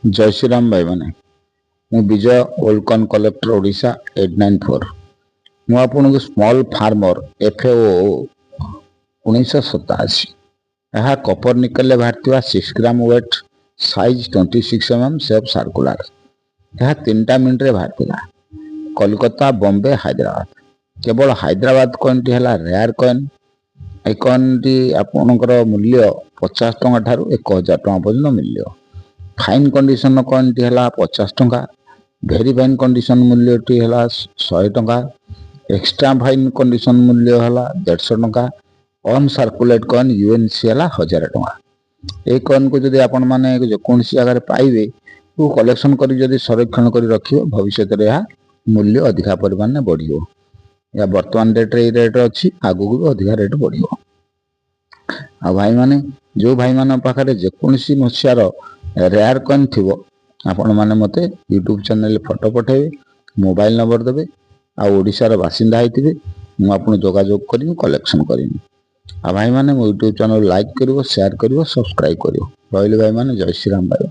जय श्री राम भाई मैंने मु विजय ओल्ड कॉन कलेक्टर ओडिशा 894 मु आपन को स्मॉल फार्मर एफएओ 1987 यह कपर निकल बाहर 6 gram weight size 26 mm safe circular यह 3 मिनट रे बाहर कोलकाता बॉम्बे हैदराबाद केवल हैदराबाद कॉइन टी हला rare coin a coin T आपनकर मूल्य 50 टंका ठारू 1000 टंका पर्यंत मूल्य फाइन कंडीशन कॉइन टी हला 50 टंका वेरी फाइन कंडीशन मूल्य टी हला 100 टंका एक्स्ट्रा फाइन कंडीशन मूल्य हला 150 टंका अन सर्कुलेट कॉइन यूएनसी हला 1000 टंका ए कॉइन को जदि आपण माने जेकोसी जगह पाइबे वो कलेक्शन करी जदि संरक्षण करी रखियो भविष्य रे या मूल्य अधिका परिमाण में बढ़ियो या वर्तमान रेट रे रेट अच्छी आगु भी अधिका रेट बढ़ियो आ भाई माने जो भाई मान पाखरे जेकोसी मसियार रेयर कॉइन थी आपण मैंने मत यूट्यूब चैनल फोटो पठेबे मोबाइल नंबर देवे आ ओडिशार बासिंदा होइतिबे मु आपन जोगाजोग करी कलेक्शन करी आ भाई माने मो यूट्यूब चैनल लाइक करिवो शेयर करिवो सब्सक्राइब करिवो रहले भाई माने जय श्री राम भाई।